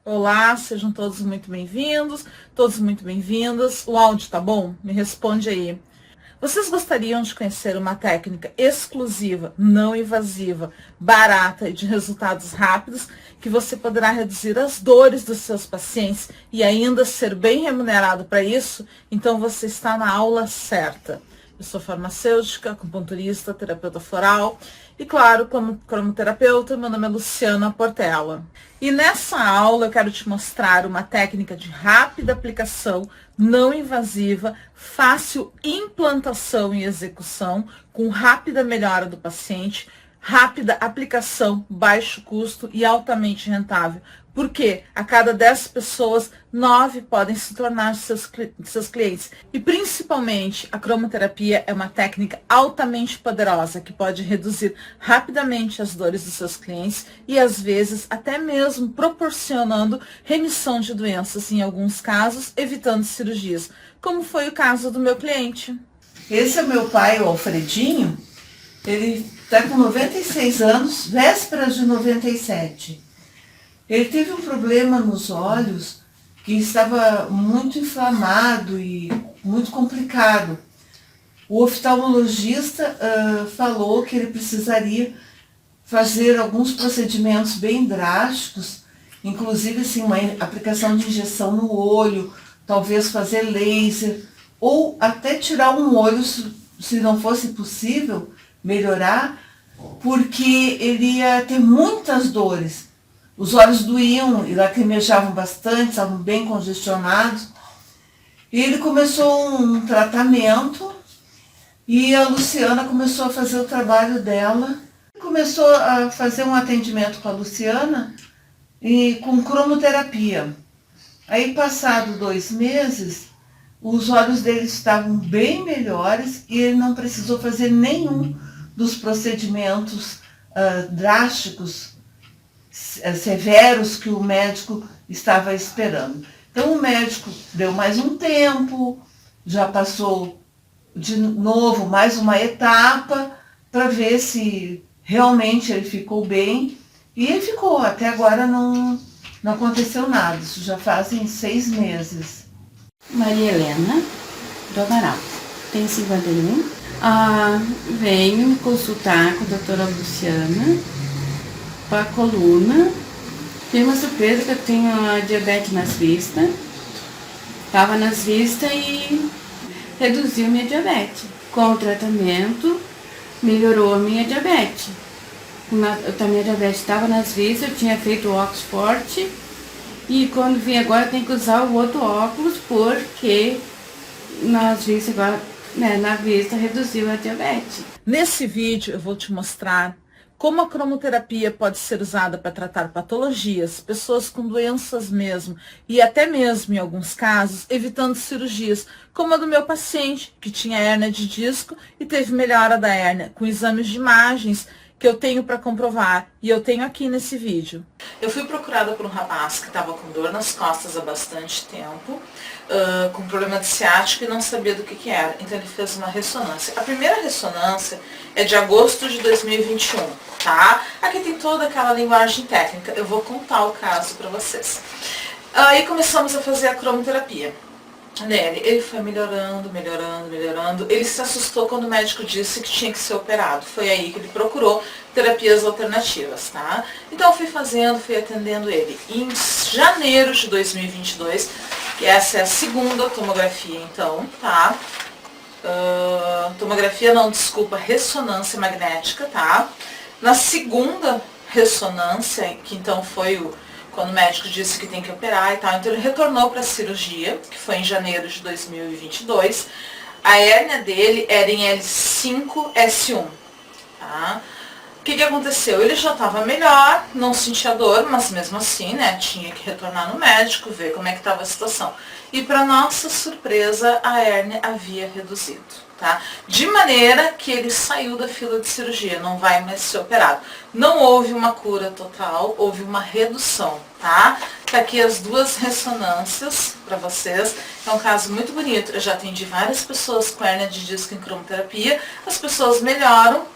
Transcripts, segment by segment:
Olá, sejam todos muito bem-vindos, todos muito bem-vindas. O áudio tá bom? Me responde aí. Vocês gostariam de conhecer uma técnica exclusiva, não invasiva, barata e de resultados rápidos, que você poderá reduzir as dores dos seus pacientes e ainda ser bem remunerado para isso? Então você está na aula certa. Eu sou farmacêutica, acupunturista, terapeuta floral e, claro, como cromoterapeuta, meu nome é Luciana Portela. E nessa aula eu quero te mostrar uma técnica de rápida aplicação, não invasiva, fácil implantação e execução, com rápida melhora do paciente, rápida aplicação, baixo custo e altamente rentável. Porque a cada 10 pessoas, 9 podem se tornar seus clientes. E principalmente, a cromoterapia é uma técnica altamente poderosa que pode reduzir rapidamente as dores dos seus clientes e, às vezes, até mesmo proporcionando remissão de doenças, em alguns casos, evitando cirurgias, como foi o caso do meu cliente. Esse é o meu pai, o Alfredinho. Ele está com 96 anos, vésperas de 97. Ele teve um problema nos olhos que estava muito inflamado e muito complicado. O oftalmologista falou que ele precisaria fazer alguns procedimentos bem drásticos, inclusive assim, uma aplicação de injeção no olho, talvez fazer laser, ou até tirar um olho, se não fosse possível melhorar, porque ele ia ter muitas dores. Os olhos doíam e lacrimejavam bastante, estavam bem congestionados. E ele começou um tratamento e a Luciana começou a fazer o trabalho dela. Começou a fazer um atendimento com a Luciana e com cromoterapia. Aí, passado 2 meses, os olhos dele estavam bem melhores e ele não precisou fazer nenhum dos procedimentos drásticos, severos que o médico estava esperando. Então o médico deu mais um tempo, já passou de novo mais uma etapa para ver se realmente ele ficou bem. E ele ficou, até agora não aconteceu nada, isso já fazem 6 meses. Maria Helena do Amaral, tenho 51. Venho me consultar com a doutora Luciana para a coluna. Tem uma surpresa que eu tenho a diabetes nas vistas. Estava nas vistas e reduziu minha diabetes. Com o tratamento, melhorou a minha diabetes. A minha diabetes estava nas vistas, eu tinha feito o óculos forte. E quando vim agora, tem que usar o outro óculos, porque nas vistas agora, na vista, reduziu a diabetes. Nesse vídeo eu vou te mostrar como a cromoterapia pode ser usada para tratar patologias, pessoas com doenças mesmo, e até mesmo, em alguns casos, evitando cirurgias, como a do meu paciente, que tinha hérnia de disco e teve melhora da hérnia, com exames de imagens que eu tenho para comprovar, e eu tenho aqui nesse vídeo. Eu fui procurada por um rapaz que estava com dor nas costas há bastante tempo, com problema de ciático e não sabia do que era, então ele fez uma ressonância. A primeira ressonância é de agosto de 2021, tá? Aqui tem toda aquela linguagem técnica, eu vou contar o caso para vocês. Aí começamos a fazer a cromoterapia nele. Ele foi melhorando, melhorando, melhorando. Ele se assustou quando o médico disse que tinha que ser operado. Foi aí que ele procurou terapias alternativas, tá? Então eu fui fazendo, fui atendendo ele. Em janeiro de 2022, que essa é a segunda tomografia, então, tá? Tomografia não, desculpa, ressonância magnética, tá? Na segunda ressonância, que então foi quando o médico disse que tem que operar e tal, então ele retornou para a cirurgia, que foi em janeiro de 2022. A hérnia dele era em L5-S1, tá? O que aconteceu? Ele já estava melhor, não sentia dor, mas mesmo assim, né, tinha que retornar no médico, ver como é que estava a situação. E para nossa surpresa, a hérnia havia reduzido, tá? De maneira que ele saiu da fila de cirurgia, não vai mais ser operado. Não houve uma cura total, houve uma redução, tá? Tá aqui as 2 ressonâncias para vocês. É um caso muito bonito. Eu já atendi várias pessoas com hérnia de disco em cromoterapia. As pessoas melhoram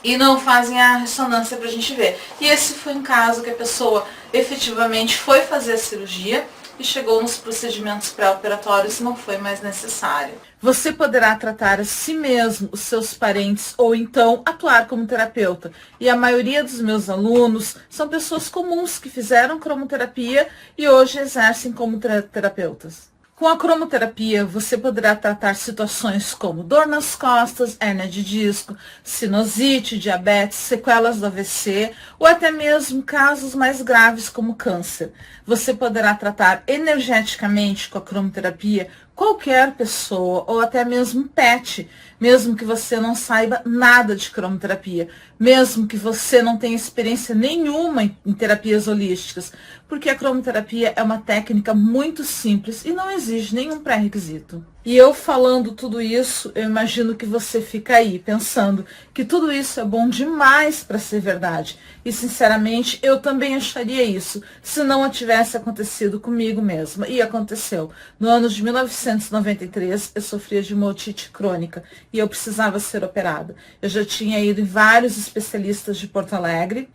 e não fazem a ressonância para a gente ver. E esse foi um caso que a pessoa efetivamente foi fazer a cirurgia e chegou nos procedimentos pré-operatórios e não foi mais necessário. Você poderá tratar a si mesmo, os seus parentes ou então atuar como terapeuta. E a maioria dos meus alunos são pessoas comuns que fizeram cromoterapia e hoje exercem como terapeutas. Com a cromoterapia, você poderá tratar situações como dor nas costas, hérnia de disco, sinusite, diabetes, sequelas do AVC ou até mesmo casos mais graves como câncer. Você poderá tratar energeticamente com a cromoterapia qualquer pessoa ou até mesmo pet, mesmo que você não saiba nada de cromoterapia, mesmo que você não tenha experiência nenhuma em terapias holísticas, porque a cromoterapia é uma técnica muito simples e não exige nenhum pré-requisito. E eu falando tudo isso, eu imagino que você fica aí pensando que tudo isso é bom demais para ser verdade. E sinceramente, eu também acharia isso, se não tivesse acontecido comigo mesma. E aconteceu. No ano de 1993, eu sofria de uma otite crônica e eu precisava ser operada. Eu já tinha ido em vários especialistas de Porto Alegre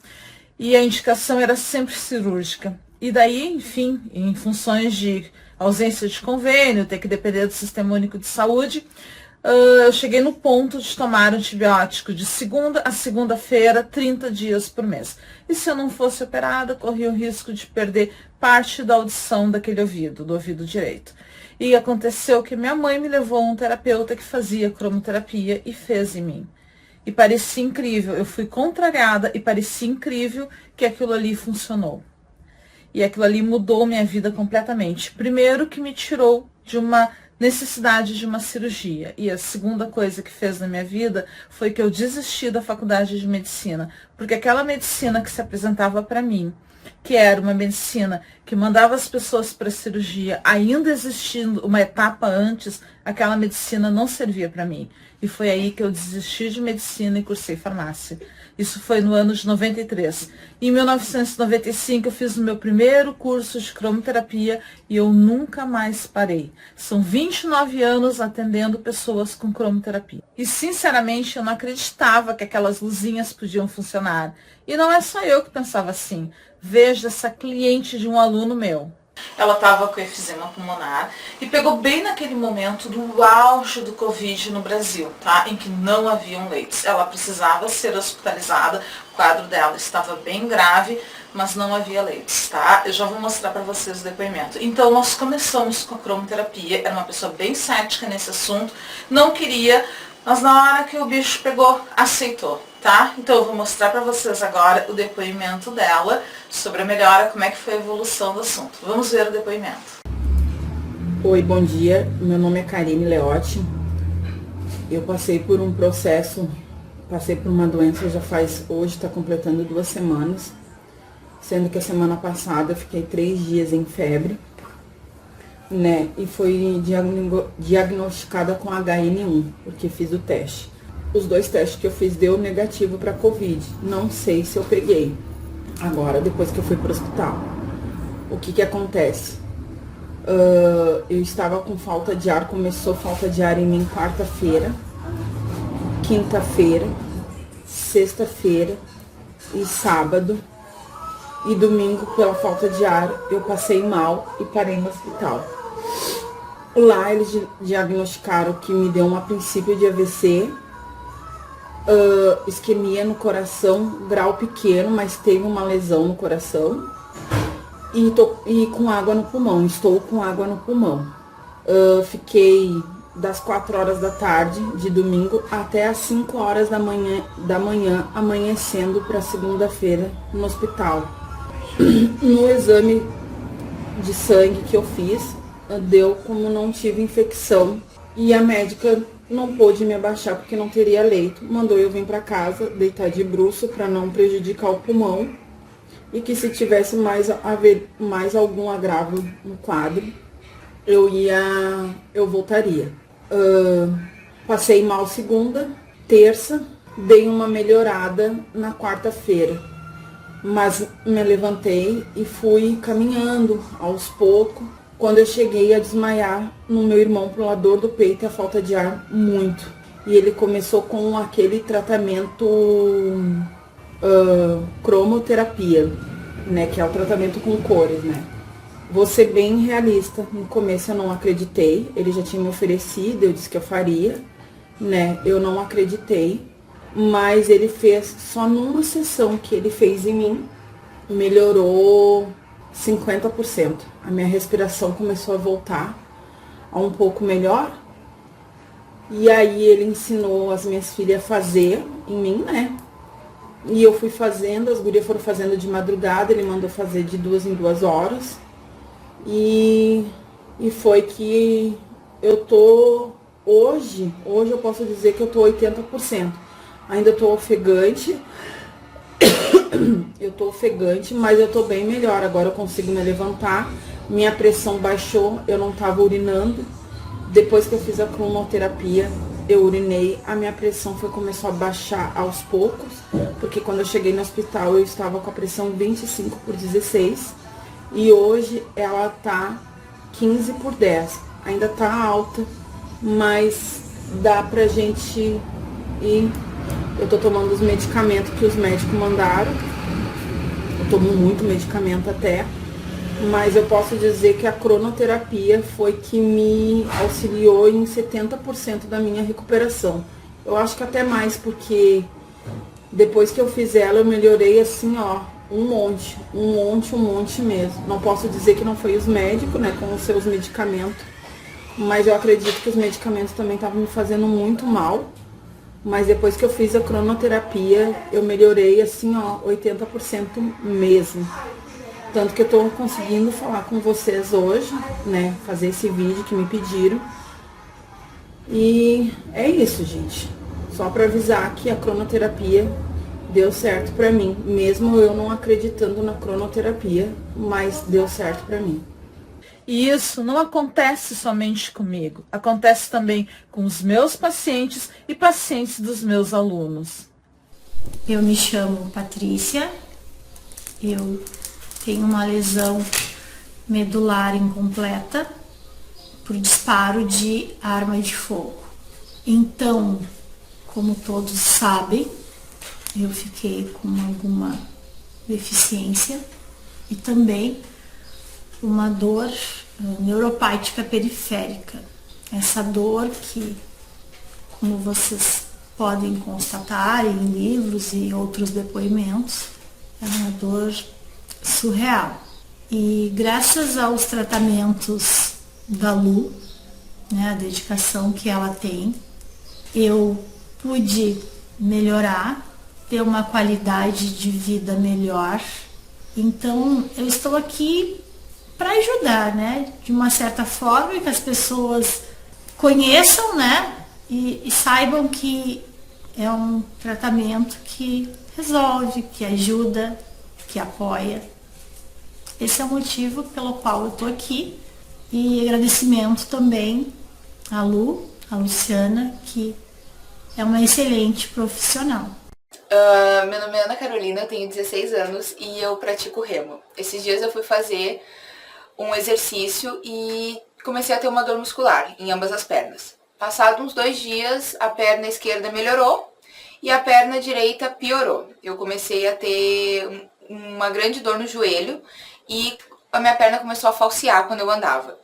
e a indicação era sempre cirúrgica. E daí, enfim, em funções de ausência de convênio, ter que depender do Sistema Único de Saúde, eu cheguei no ponto de tomar antibiótico de segunda a segunda-feira, 30 dias por mês. E se eu não fosse operada, corria o risco de perder parte da audição daquele ouvido, do ouvido direito. E aconteceu que minha mãe me levou a um terapeuta que fazia cromoterapia e fez em mim. E parecia incrível, eu fui contrariada e parecia incrível que aquilo ali funcionou. E aquilo ali mudou minha vida completamente. Primeiro que me tirou de uma necessidade de uma cirurgia. E a segunda coisa que fez na minha vida foi que eu desisti da faculdade de medicina. Porque aquela medicina que se apresentava para mim, que era uma medicina que mandava as pessoas para a cirurgia, ainda existindo uma etapa antes, aquela medicina não servia para mim. E foi aí que eu desisti de medicina e cursei farmácia. Isso foi no ano de 93. Em 1995 eu fiz o meu primeiro curso de cromoterapia e eu nunca mais parei. São 29 anos atendendo pessoas com cromoterapia. E sinceramente eu não acreditava que aquelas luzinhas podiam funcionar. E não é só eu que pensava assim. Veja essa cliente de um aluno meu. Ela estava com efizema pulmonar e pegou bem naquele momento do auge do Covid no Brasil, tá? Em que não haviam leitos. Ela precisava ser hospitalizada, o quadro dela estava bem grave, mas não havia leitos, tá? Eu já vou mostrar para vocês o depoimento. Então, nós começamos com a cromoterapia, era uma pessoa bem cética nesse assunto, não queria, mas na hora que o bicho pegou, aceitou. Tá? Então eu vou mostrar para vocês agora o depoimento dela sobre a melhora, como é que foi a evolução do assunto. Vamos ver o depoimento. Oi, bom dia. Meu nome é Karine Leotti. Eu passei por um processo, passei por uma doença hoje está completando 2 semanas, sendo que a semana passada eu fiquei 3 dias em febre, né? E fui diagnosticada com HN1, porque fiz o teste. Os 2 testes que eu fiz deu negativo para Covid. Não sei se eu peguei. Agora, depois que eu fui para o hospital. O que acontece? Eu estava com falta de ar. Começou falta de ar em mim quarta-feira, quinta-feira, sexta-feira e sábado. E domingo, pela falta de ar, eu passei mal e parei no hospital. Lá eles diagnosticaram que me deu a princípio de AVC, isquemia no coração, grau pequeno, mas teve uma lesão no coração e com água no pulmão, estou com água no pulmão. Fiquei das 4 horas da tarde de domingo até as 5 horas da manhã amanhecendo para segunda-feira no hospital. No exame de sangue que eu fiz, deu como não tive infecção e a médica não pôde me abaixar porque não teria leito. Mandou eu vir para casa, deitar de bruço para não prejudicar o pulmão. E que se tivesse mais algum agravo no quadro, eu voltaria. Passei mal segunda, terça, dei uma melhorada na quarta-feira. Mas me levantei e fui caminhando aos poucos. Quando eu cheguei a desmaiar no meu irmão, pela dor do peito e a falta de ar, muito. e ele começou com aquele tratamento cromoterapia, né, que é o tratamento com cores, né. Vou ser bem realista, no começo eu não acreditei, ele já tinha me oferecido, eu disse que eu faria, né, eu não acreditei, mas ele fez, só numa sessão que ele fez em mim, melhorou 50%. A minha respiração começou a voltar a um pouco melhor, e aí ele ensinou as minhas filhas a fazer em mim, né, e eu fui fazendo, as gurias foram fazendo de madrugada, ele mandou fazer de 2 em 2 horas, e foi que eu tô, hoje eu posso dizer que eu tô 80%. Ainda tô ofegante, mas eu tô bem melhor. Agora eu consigo me levantar, minha pressão baixou, eu não tava urinando. Depois que eu fiz a cromoterapia, eu urinei, a minha pressão começou a baixar aos poucos, porque quando eu cheguei no hospital eu estava com a pressão 25/16 e hoje ela tá 15/10. Ainda tá alta, mas dá pra gente ir. Eu tô tomando os medicamentos que os médicos mandaram. Eu tomo muito medicamento até. Mas eu posso dizer que a cronoterapia foi que me auxiliou em 70% da minha recuperação. Eu acho que até mais, porque depois que eu fiz ela, eu melhorei assim, ó, um monte mesmo. Não posso dizer que não foi os médicos, né, com os seus medicamentos. Mas eu acredito que os medicamentos também estavam me fazendo muito mal. Mas depois que eu fiz a cronoterapia, eu melhorei assim, ó, 80% mesmo. Tanto que eu tô conseguindo falar com vocês hoje, né, fazer esse vídeo que me pediram. E é isso, gente. Só para avisar que a cronoterapia deu certo pra mim, mesmo eu não acreditando na cronoterapia, mas deu certo pra mim. E isso não acontece somente comigo, acontece também com os meus pacientes e pacientes dos meus alunos. Eu me chamo Patrícia, eu tenho uma lesão medular incompleta por disparo de arma de fogo. Então, como todos sabem, eu fiquei com alguma deficiência e também uma dor neuropática periférica. Essa dor que, como vocês podem constatar em livros e outros depoimentos, é uma dor surreal. E graças aos tratamentos da Lu, né, a dedicação que ela tem, eu pude melhorar, ter uma qualidade de vida melhor. Então, eu estou aqui para ajudar, né? De uma certa forma, que as pessoas conheçam, né? E saibam que é um tratamento que resolve, que ajuda, que apoia. Esse é o motivo pelo qual eu estou aqui. E agradecimento também à Lu, à Luciana, que é uma excelente profissional. Meu nome é Ana Carolina, eu tenho 16 anos e eu pratico remo. Esses dias eu fui fazer um exercício e comecei a ter uma dor muscular em ambas as pernas. Passados uns 2 dias, a perna esquerda melhorou e a perna direita piorou. Eu comecei a ter uma grande dor no joelho e a minha perna começou a falsear quando eu andava.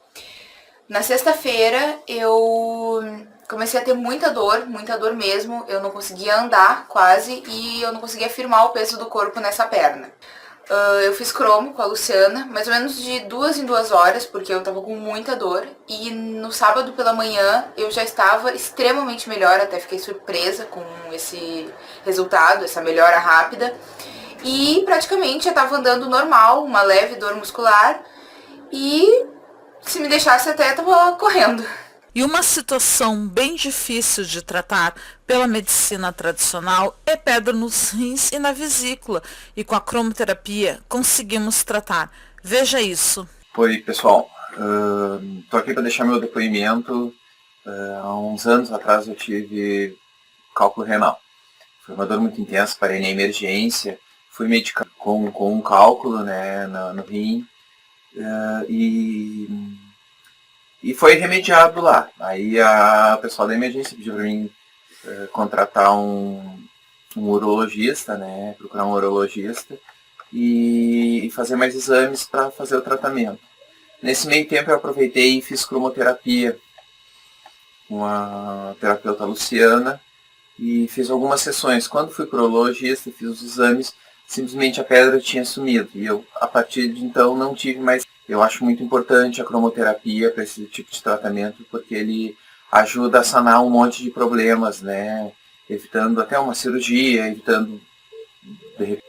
Na sexta-feira eu comecei a ter muita dor mesmo, eu não conseguia andar quase e eu não conseguia firmar o peso do corpo nessa perna. Eu fiz cromo com a Luciana, mais ou menos de 2 em 2 horas, porque eu tava com muita dor. E no sábado pela manhã eu já estava extremamente melhor, até fiquei surpresa com esse resultado, essa melhora rápida. E praticamente eu tava andando normal, uma leve dor muscular. E se me deixasse até tava correndo. E uma situação bem difícil de tratar pela medicina tradicional é pedra nos rins e na vesícula. E com a cromoterapia conseguimos tratar. Veja isso. Oi, pessoal. Estou aqui para deixar meu depoimento. Há uns anos atrás eu tive cálculo renal. Foi uma dor muito intensa, parei na emergência. Fui medicado com um cálculo, né, no rim. E foi remediado lá. Aí a pessoal da emergência pediu para mim contratar um urologista, né, procurar um urologista e fazer mais exames para fazer o tratamento. Nesse meio tempo eu aproveitei e fiz cromoterapia com a terapeuta Luciana e fiz algumas sessões. Quando fui para o urologista e fiz os exames, simplesmente a pedra tinha sumido e eu, a partir de então, não tive mais. Eu acho muito importante a cromoterapia para esse tipo de tratamento, porque ele ajuda a sanar um monte de problemas, né? Evitando até uma cirurgia, evitando...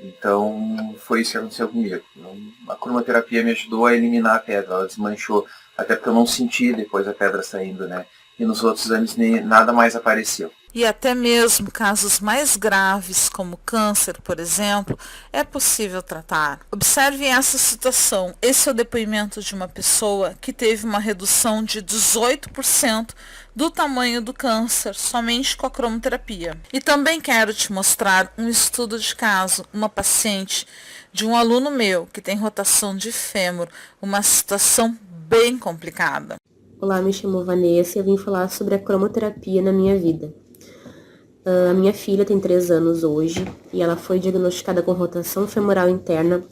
Então, foi isso que aconteceu comigo. A cromoterapia me ajudou a eliminar a pedra, ela desmanchou, até porque eu não senti depois a pedra saindo, né? E nos outros exames nada mais apareceu. E até mesmo casos mais graves, como câncer, por exemplo, é possível tratar. Observe essa situação. Esse é o depoimento de uma pessoa que teve uma redução de 18% do tamanho do câncer somente com a cromoterapia. E também quero te mostrar um estudo de caso, uma paciente de um aluno meu que tem rotação de fêmur, uma situação bem complicada. Olá, me chamo Vanessa e eu vim falar sobre a cromoterapia na minha vida. A minha filha tem 3 anos hoje e ela foi diagnosticada com rotação femoral interna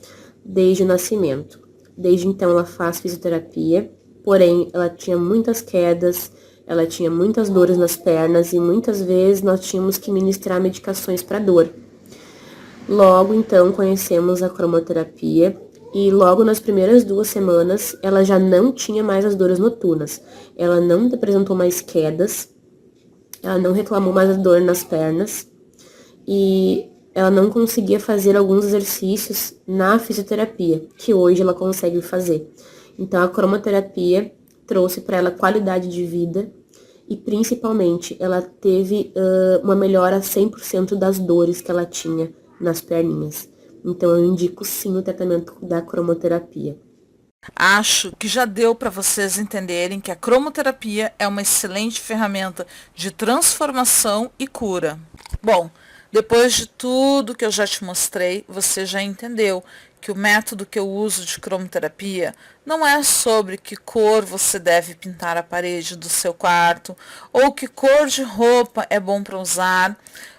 desde o nascimento. Desde então ela faz fisioterapia, porém ela tinha muitas quedas, ela tinha muitas dores nas pernas e muitas vezes nós tínhamos que ministrar medicações para dor. Logo então conhecemos a cromoterapia e logo nas primeiras 2 semanas ela já não tinha mais as dores noturnas. Ela não apresentou mais quedas. Ela não reclamou mais da dor nas pernas e ela não conseguia fazer alguns exercícios na fisioterapia, que hoje ela consegue fazer. Então a cromoterapia trouxe para ela qualidade de vida e principalmente ela teve uma melhora 100% das dores que ela tinha nas perninhas. Então eu indico sim o tratamento da cromoterapia. Acho que já deu para vocês entenderem que a cromoterapia é uma excelente ferramenta de transformação e cura. Bom, depois de tudo que eu já te mostrei, você já entendeu que o método que eu uso de cromoterapia não é sobre que cor você deve pintar a parede do seu quarto, ou que cor de roupa é bom para usar,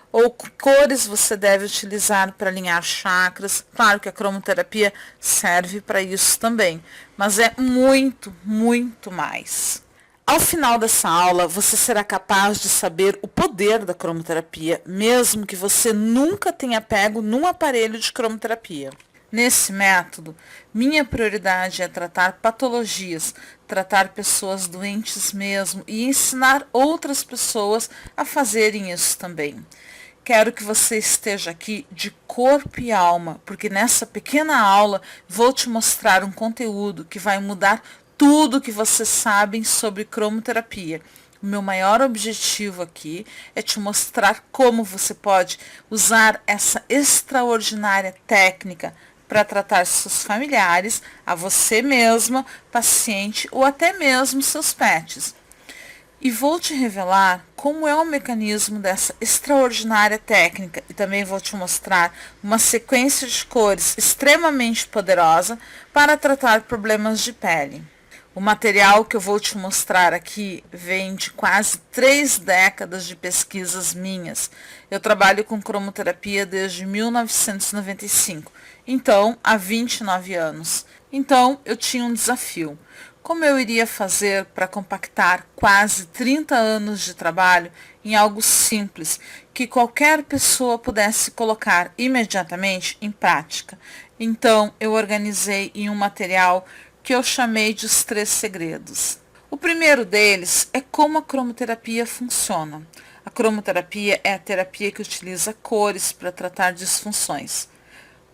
ou que cores você deve utilizar para alinhar chakras. Claro que a cromoterapia serve para isso também, mas é muito, muito mais. Ao final dessa aula, você será capaz de saber o poder da cromoterapia, mesmo que você nunca tenha pego num aparelho de cromoterapia. Nesse método, minha prioridade é tratar patologias, tratar pessoas doentes mesmo e ensinar outras pessoas a fazerem isso também. Quero que você esteja aqui de corpo e alma, porque nessa pequena aula vou te mostrar um conteúdo que vai mudar tudo que vocês sabem sobre cromoterapia. O meu maior objetivo aqui é te mostrar como você pode usar essa extraordinária técnica para tratar seus familiares, a você mesma, paciente ou até mesmo seus pets. E vou te revelar como é o mecanismo dessa extraordinária técnica e também vou te mostrar uma sequência de cores extremamente poderosa para tratar problemas de pele. O material que eu vou te mostrar aqui vem de quase 3 décadas de pesquisas minhas. Eu trabalho com cromoterapia desde 1995, então há 29 anos. Então eu tinha um desafio. Como eu iria fazer para compactar quase 30 anos de trabalho em algo simples, que qualquer pessoa pudesse colocar imediatamente em prática? Então, eu organizei em um material que eu chamei de os 3 segredos. O primeiro deles é como a cromoterapia funciona. A cromoterapia é a terapia que utiliza cores para tratar disfunções.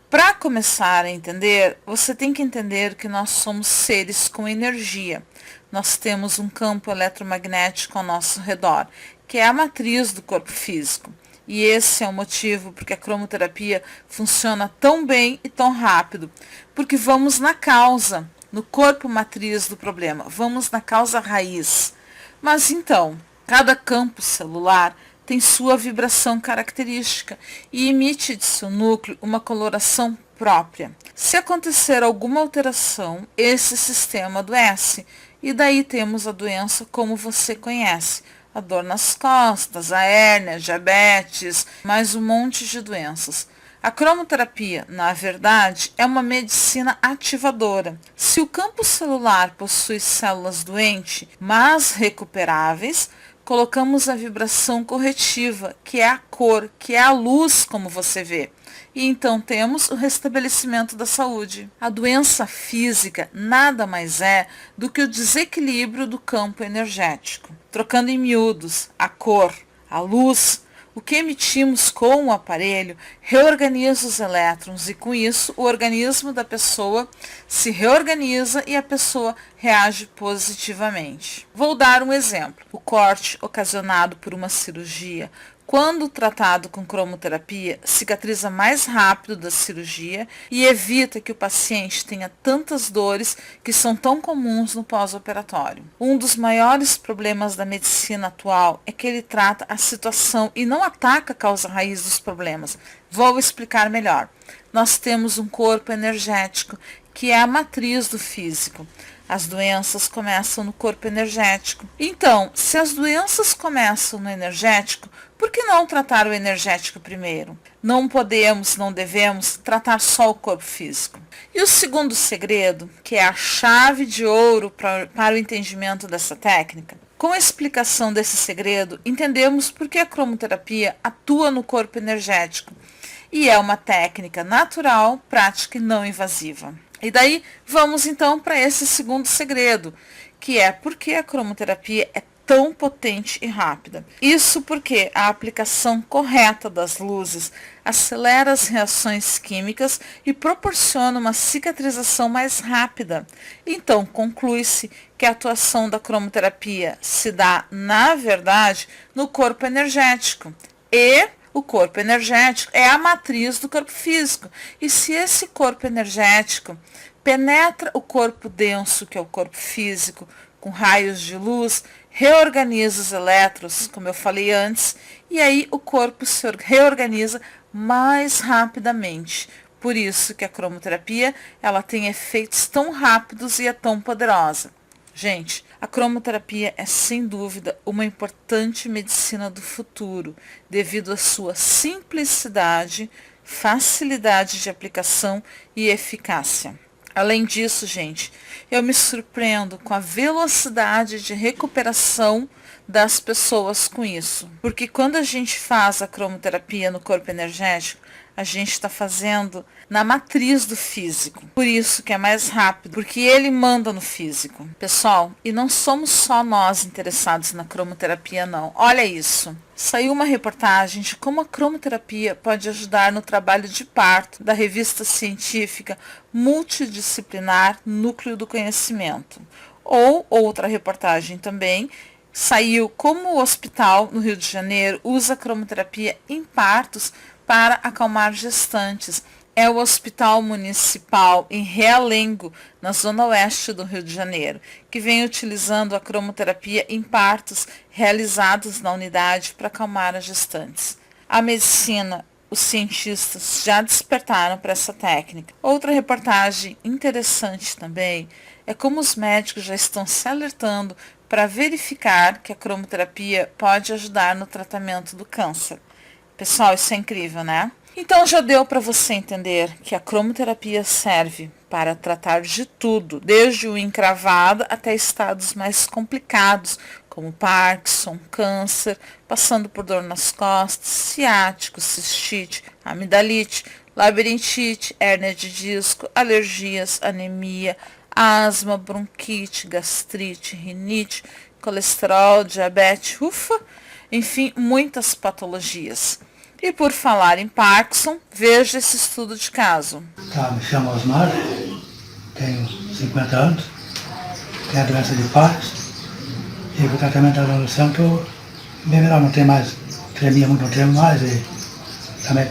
Para começar a entender, você tem que entender que nós somos seres com energia. Nós temos um campo eletromagnético ao nosso redor, que é a matriz do corpo físico. E esse é o motivo porque a cromoterapia funciona tão bem e tão rápido. Porque vamos na causa, no corpo matriz do problema. Vamos na causa raiz. Mas então, cada campo celular tem sua vibração característica e emite de seu núcleo uma coloração própria. Se acontecer alguma alteração, esse sistema adoece, e daí temos a doença como você conhece, a dor nas costas, a hérnia, diabetes, mais um monte de doenças. A cromoterapia, na verdade, é uma medicina ativadora. Se o campo celular possui células doentes, mas recuperáveis, colocamos a vibração corretiva, que é a cor, que é a luz, como você vê. E então temos o restabelecimento da saúde. A doença física nada mais é do que o desequilíbrio do campo energético. Trocando em miúdos, a cor, a luz, o que emitimos com o aparelho reorganiza os elétrons e, com isso, o organismo da pessoa se reorganiza e a pessoa reage positivamente. Vou dar um exemplo. O corte ocasionado por uma cirurgia, quando tratado com cromoterapia, cicatriza mais rápido da cirurgia e evita que o paciente tenha tantas dores que são tão comuns no pós-operatório. Um dos maiores problemas da medicina atual é que ele trata a situação e não ataca a causa raiz dos problemas. Vou explicar melhor. Nós temos um corpo energético, que é a matriz do físico. As doenças começam no corpo energético. Então, se as doenças começam no energético, por que não tratar o energético primeiro? Não podemos, não devemos tratar só o corpo físico. E o segundo segredo, que é a chave de ouro para o entendimento dessa técnica, com a explicação desse segredo, entendemos por que a cromoterapia atua no corpo energético. E é uma técnica natural, prática e não invasiva. E daí vamos então para esse segundo segredo, que é por que a cromoterapia é tão potente e rápida. Isso porque a aplicação correta das luzes acelera as reações químicas e proporciona uma cicatrização mais rápida. Então, conclui-se que a atuação da cromoterapia se dá, na verdade, no corpo energético. E o corpo energético é a matriz do corpo físico. E se esse corpo energético penetra o corpo denso, que é o corpo físico, com raios de luz, reorganiza os elétrons, como eu falei antes, e aí o corpo se reorganiza mais rapidamente. Por isso que a cromoterapia ela tem efeitos tão rápidos e é tão poderosa. Gente, a cromoterapia é sem dúvida uma importante medicina do futuro, devido à sua simplicidade, facilidade de aplicação e eficácia. Além disso, gente, eu me surpreendo com a velocidade de recuperação das pessoas com isso. Porque quando a gente faz a cromoterapia no corpo energético, a gente está fazendo na matriz do físico. Por isso que é mais rápido, porque ele manda no físico. Pessoal, e não somos só nós interessados na cromoterapia, não. Olha isso. Saiu uma reportagem de como a cromoterapia pode ajudar no trabalho de parto da revista científica multidisciplinar Núcleo do Conhecimento. Ou outra reportagem também saiu como o hospital no Rio de Janeiro usa a cromoterapia em partos para acalmar gestantes. É o Hospital Municipal em Realengo, na zona oeste do Rio de Janeiro, que vem utilizando a cromoterapia em partos realizados na unidade para acalmar as gestantes. A medicina, os cientistas já despertaram para essa técnica. Outra reportagem interessante também é como os médicos já estão se alertando para verificar que a cromoterapia pode ajudar no tratamento do câncer. Pessoal, isso é incrível, né? Então já deu para você entender que a cromoterapia serve para tratar de tudo, desde o encravado até estados mais complicados, como Parkinson, câncer, passando por dor nas costas, ciático, cistite, amidalite, labirintite, hérnia de disco, alergias, anemia, asma, bronquite, gastrite, rinite, colesterol, diabetes, enfim, muitas patologias. E por falar em Parkinson, veja esse estudo de caso. Me chamo Osmar, tenho 50 anos, tenho a doença de Parkinson e com o tratamento da evolução estou bem melhor, não tenho mais, tremia muito, não tremo mais e também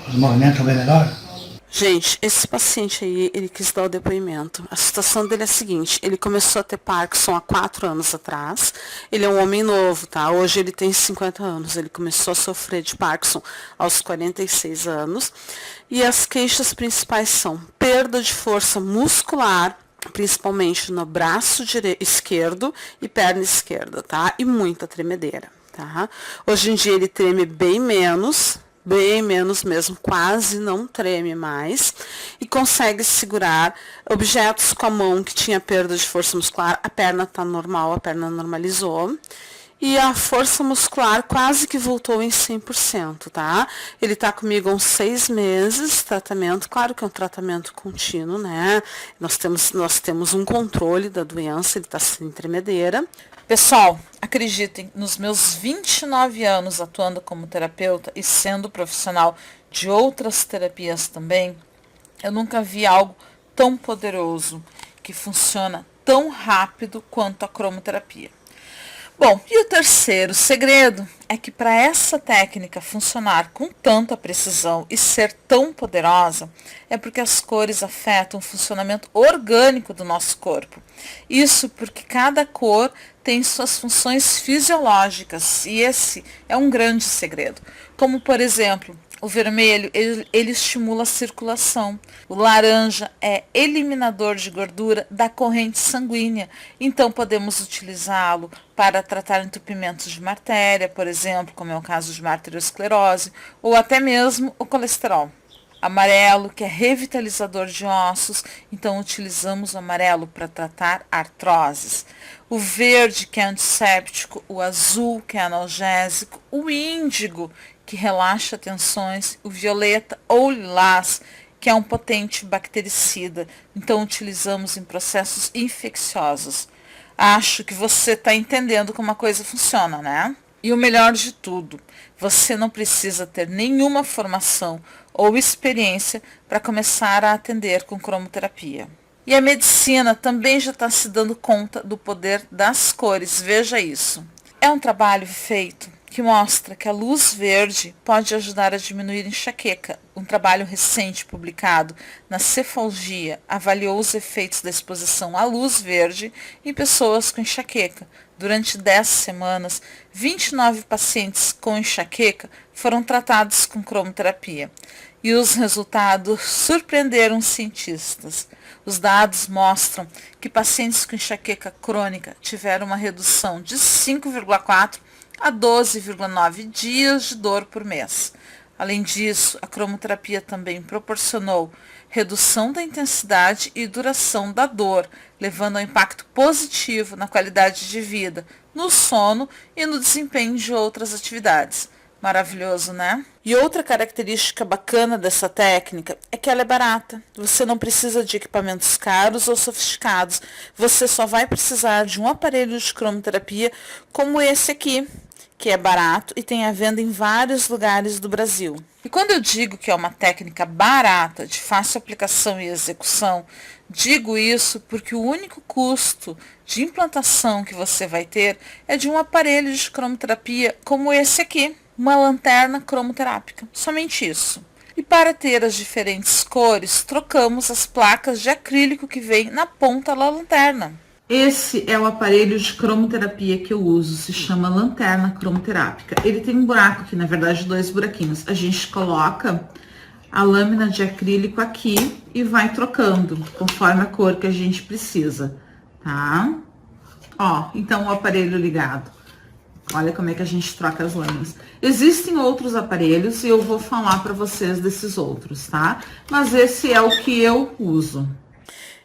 os movimentos estão bem melhor. Gente, esse paciente aí, ele quis dar o depoimento. A situação dele é a seguinte, ele começou a ter Parkinson há 4 anos atrás. Ele é um homem novo, tá? Hoje ele tem 50 anos. Ele começou a sofrer de Parkinson aos 46 anos. E as queixas principais são perda de força muscular, principalmente no braço esquerdo e perna esquerda, tá? E muita tremedeira, tá? Hoje em dia ele treme bem menos mesmo, quase não treme mais, e consegue segurar objetos com a mão que tinha perda de força muscular. A perna tá normal, a perna normalizou. E a força muscular quase que voltou em 100%, tá? Ele tá comigo há uns 6 meses, tratamento, claro que é um tratamento contínuo, né? Nós temos um controle da doença, ele tá sem tremedeira. Pessoal, acreditem, nos meus 29 anos atuando como terapeuta e sendo profissional de outras terapias também, eu nunca vi algo tão poderoso, que funciona tão rápido quanto a cromoterapia. Bom, e o terceiro segredo é que para essa técnica funcionar com tanta precisão e ser tão poderosa, é porque as cores afetam o funcionamento orgânico do nosso corpo. Isso porque cada cor tem suas funções fisiológicas, e esse é um grande segredo. Como, por exemplo, o vermelho, ele estimula a circulação. O laranja é eliminador de gordura da corrente sanguínea. Então, podemos utilizá-lo para tratar entupimentos de uma artéria, por exemplo, como é o caso de uma arteriosclerose, ou até mesmo o colesterol. Amarelo, que é revitalizador de ossos, então utilizamos o amarelo para tratar artroses. O verde, que é antisséptico, o azul, que é analgésico, o índigo, que relaxa tensões, o violeta ou lilás, que é um potente bactericida, então utilizamos em processos infecciosos. Acho que você está entendendo como a coisa funciona, né? E o melhor de tudo, você não precisa ter nenhuma formação ou experiência para começar a atender com cromoterapia. E a medicina também já está se dando conta do poder das cores, veja isso. É um trabalho feito que mostra que a luz verde pode ajudar a diminuir a enxaqueca. Um trabalho recente publicado na Cefalgia avaliou os efeitos da exposição à luz verde em pessoas com enxaqueca. Durante 10 semanas, 29 pacientes com enxaqueca foram tratados com cromoterapia. E os resultados surpreenderam os cientistas. Os dados mostram que pacientes com enxaqueca crônica tiveram uma redução de 5,4 a 12,9 dias de dor por mês. Além disso, a cromoterapia também proporcionou redução da intensidade e duração da dor, levando a um impacto positivo na qualidade de vida, no sono e no desempenho de outras atividades. Maravilhoso, né? E outra característica bacana dessa técnica é que ela é barata. Você não precisa de equipamentos caros ou sofisticados. Você só vai precisar de um aparelho de cromoterapia como esse aqui, que é barato e tem à venda em vários lugares do Brasil. E quando eu digo que é uma técnica barata, de fácil aplicação e execução, digo isso porque o único custo de implantação que você vai ter é de um aparelho de cromoterapia como esse aqui, uma lanterna cromoterápica, somente isso. E para ter as diferentes cores, trocamos as placas de acrílico que vem na ponta da lanterna. Esse é o aparelho de cromoterapia que eu uso, se chama lanterna cromoterápica. Ele tem um buraco aqui, na verdade 2 buraquinhos. A gente coloca a lâmina de acrílico aqui e vai trocando, conforme a cor que a gente precisa, tá? Ó, então o aparelho ligado. Olha como é que a gente troca as lâminas. Existem outros aparelhos e eu vou falar para vocês desses outros, tá? Mas esse é o que eu uso.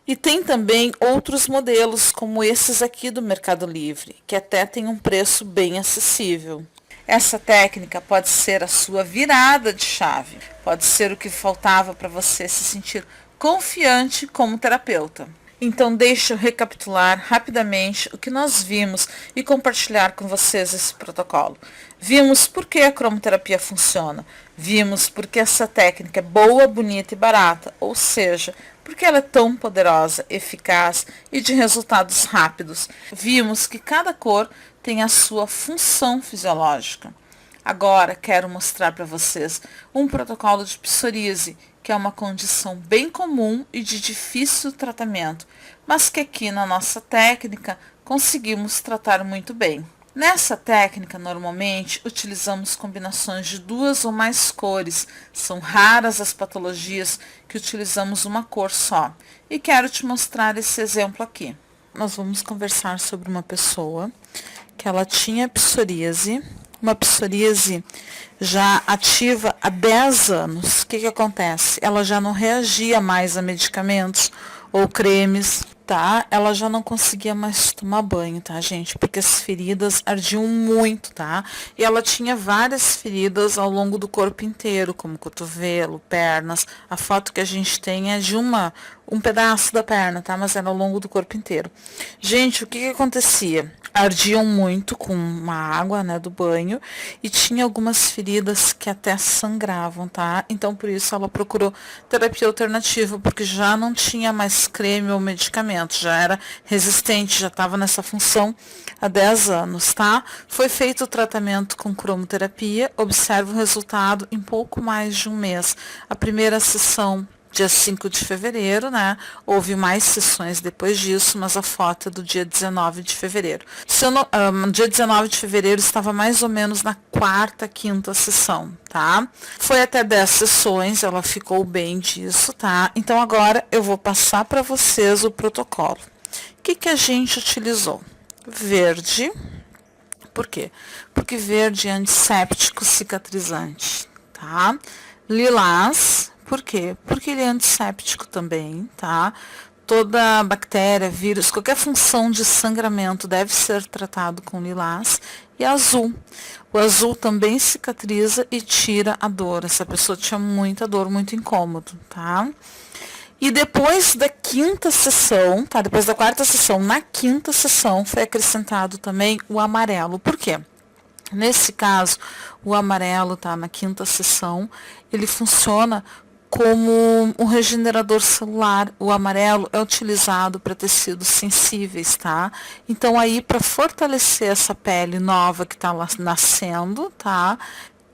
E tem também outros modelos, como esses aqui do Mercado Livre, que até tem um preço bem acessível. Essa técnica pode ser a sua virada de chave, pode ser o que faltava para você se sentir confiante como terapeuta. Então deixa eu recapitular rapidamente o que nós vimos e compartilhar com vocês esse protocolo. Vimos por que a cromoterapia funciona, vimos porque essa técnica é boa, bonita e barata, ou seja, porque ela é tão poderosa, eficaz e de resultados rápidos. Vimos que cada cor tem a sua função fisiológica. Agora quero mostrar para vocês um protocolo de psoríase, que é uma condição bem comum e de difícil tratamento, mas que aqui na nossa técnica conseguimos tratar muito bem. Nessa técnica, normalmente, utilizamos combinações de 2 ou mais cores. São raras as patologias que utilizamos uma cor só. E quero te mostrar esse exemplo aqui. Nós vamos conversar sobre uma pessoa que ela tinha psoríase, uma psoríase já ativa há 10 anos. O que acontece? Ela já não reagia mais a medicamentos ou cremes, tá? Ela já não conseguia mais tomar banho, tá, gente? Porque as feridas ardiam muito, tá? E ela tinha várias feridas ao longo do corpo inteiro, como cotovelo, pernas. A foto que a gente tem é de um pedaço da perna, tá? Mas era ao longo do corpo inteiro. Gente, o que acontecia? Ardiam muito com uma água, né, do banho, e tinha algumas feridas que até sangravam, tá? Então, por isso, ela procurou terapia alternativa, porque já não tinha mais creme ou medicamento, já era resistente, já estava nessa função há 10 anos, tá? Foi feito o tratamento com cromoterapia, observa o resultado em pouco mais de um mês. A primeira sessão, dia 5 de fevereiro, né? Houve mais sessões depois disso, mas a foto é do dia 19 de fevereiro. Dia 19 de fevereiro estava mais ou menos na 4ª, 5ª sessão, tá? Foi até 10 sessões, ela ficou bem disso, tá? Então agora eu vou passar para vocês o protocolo. O que a gente utilizou? Verde. Por quê? Porque verde é antisséptico cicatrizante, tá? Lilás. Por quê? Porque ele é antisséptico também, tá? Toda bactéria, vírus, qualquer função de sangramento deve ser tratado com lilás. E azul. O azul também cicatriza e tira a dor. Essa pessoa tinha muita dor, muito incômodo, tá? E depois da 5ª sessão, tá? Depois da 4ª sessão, na 5ª sessão foi acrescentado também o amarelo. Por quê? Nesse caso, o amarelo, tá? Na 5ª sessão, ele funciona como um regenerador celular. O amarelo é utilizado para tecidos sensíveis, tá? Então, aí, para fortalecer essa pele nova que está nascendo, tá?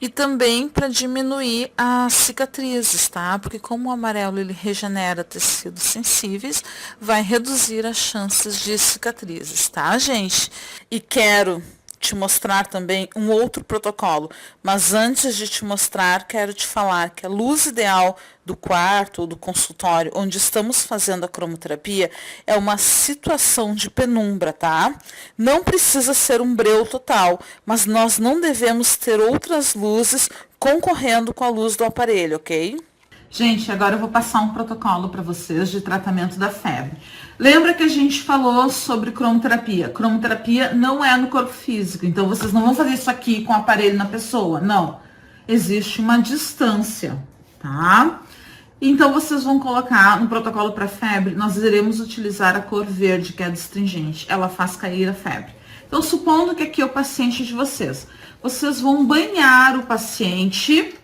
E também para diminuir as cicatrizes, tá? Porque como o amarelo ele regenera tecidos sensíveis, vai reduzir as chances de cicatrizes, tá, gente? E quero te mostrar também um outro protocolo, mas antes de te mostrar, quero te falar que a luz ideal do quarto ou do consultório onde estamos fazendo a cromoterapia é uma situação de penumbra, tá? Não precisa ser um breu total, mas nós não devemos ter outras luzes concorrendo com a luz do aparelho, ok? Gente, agora eu vou passar um protocolo para vocês de tratamento da febre. Lembra que a gente falou sobre cromoterapia? Cromoterapia não é no corpo físico, então vocês não vão fazer isso aqui com o aparelho na pessoa, não. Existe uma distância, tá? Então vocês vão colocar no protocolo para febre, nós iremos utilizar a cor verde, que é a astringente. Ela faz cair a febre. Então, supondo que aqui é o paciente de vocês. Vocês vão banhar o paciente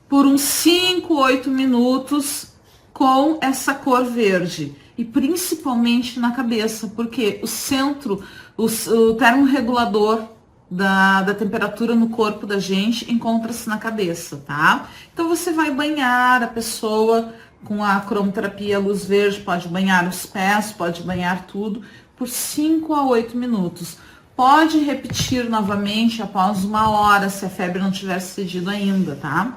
por uns 5, 8 minutos com essa cor verde. E principalmente na cabeça, porque o centro, o termorregulador da temperatura no corpo da gente encontra-se na cabeça, tá? Então você vai banhar a pessoa com a cromoterapia luz verde, pode banhar os pés, pode banhar tudo, por 5 a 8 minutos. Pode repetir novamente após 1 hora, se a febre não tiver cedido ainda, tá?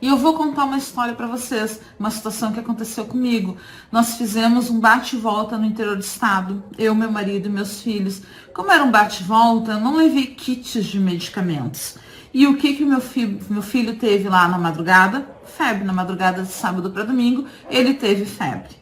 E eu vou contar uma história para vocês, uma situação que aconteceu comigo. Nós fizemos um bate e volta no interior do estado, eu, meu marido e meus filhos. Como era um bate e volta, eu não levei kits de medicamentos. E o que meu filho teve lá na madrugada? Febre, na madrugada de sábado para domingo, ele teve febre.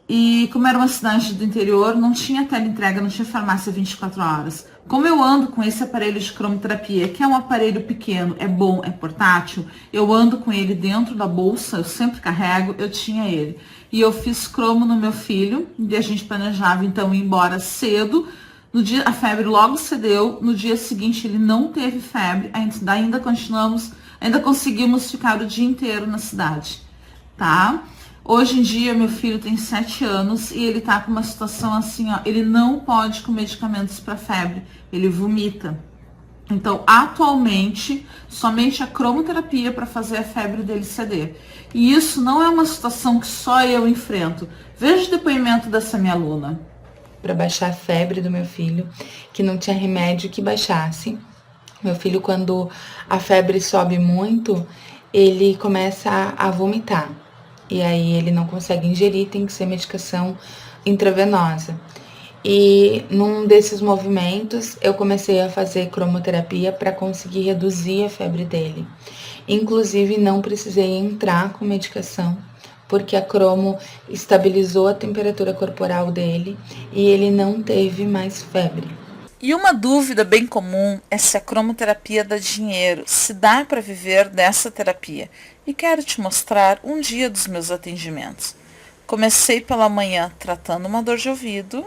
E como era uma cidade do interior, não tinha teleentrega, não tinha farmácia 24 horas. Como eu ando com esse aparelho de cromoterapia, que é um aparelho pequeno, é bom, é portátil, eu ando com ele dentro da bolsa, eu sempre carrego, eu tinha ele. E eu fiz cromo no meu filho, e a gente planejava então ir embora cedo. No dia, a febre logo cedeu, no dia seguinte ele não teve febre, ainda conseguimos ficar o dia inteiro na cidade, tá? Hoje em dia, meu filho tem 7 anos e ele tá com uma situação assim, ó, ele não pode com medicamentos para febre, ele vomita. Então, atualmente, somente a cromoterapia para fazer a febre dele ceder. E isso não é uma situação que só eu enfrento. Veja o depoimento dessa minha aluna. para baixar a febre do meu filho, que não tinha remédio que baixasse. Meu filho, quando a febre sobe muito, ele começa a vomitar. E aí ele não consegue ingerir, tem que ser medicação intravenosa. E num desses movimentos, eu comecei a fazer cromoterapia para conseguir reduzir a febre dele. Inclusive, não precisei entrar com medicação, porque a cromo estabilizou a temperatura corporal dele e ele não teve mais febre. E uma dúvida bem comum é se a cromoterapia dá dinheiro, se dá para viver dessa terapia. E quero te mostrar um dia dos meus atendimentos. Comecei pela manhã tratando uma dor de ouvido.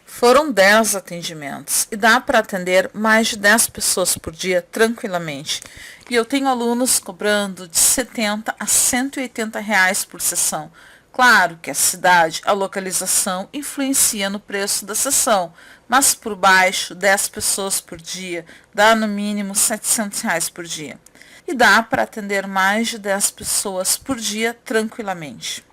Foram 10 atendimentos e dá para atender mais de 10 pessoas por dia tranquilamente. E eu tenho alunos cobrando de 70 a 180 reais por sessão. Claro que a cidade, a localização influencia no preço da sessão, mas por baixo 10 pessoas por dia dá no mínimo 700 reais por dia. E dá para atender mais de 10 pessoas por dia tranquilamente.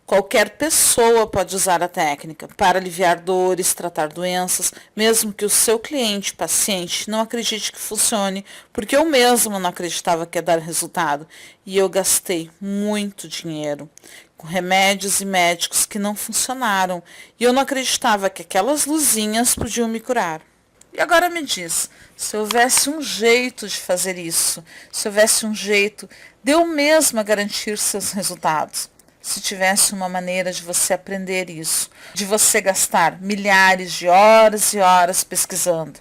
Qualquer pessoa pode usar a técnica para aliviar dores, tratar doenças, mesmo que o seu cliente, paciente, não acredite que funcione, porque eu mesma não acreditava que ia dar resultado e eu gastei muito dinheiro com remédios e médicos que não funcionaram e eu não acreditava que aquelas luzinhas podiam me curar. E agora me diz, se houvesse um jeito de fazer isso, se houvesse um jeito de eu mesma garantir seus resultados, se tivesse uma maneira de você aprender isso, de você gastar milhares de horas e horas pesquisando.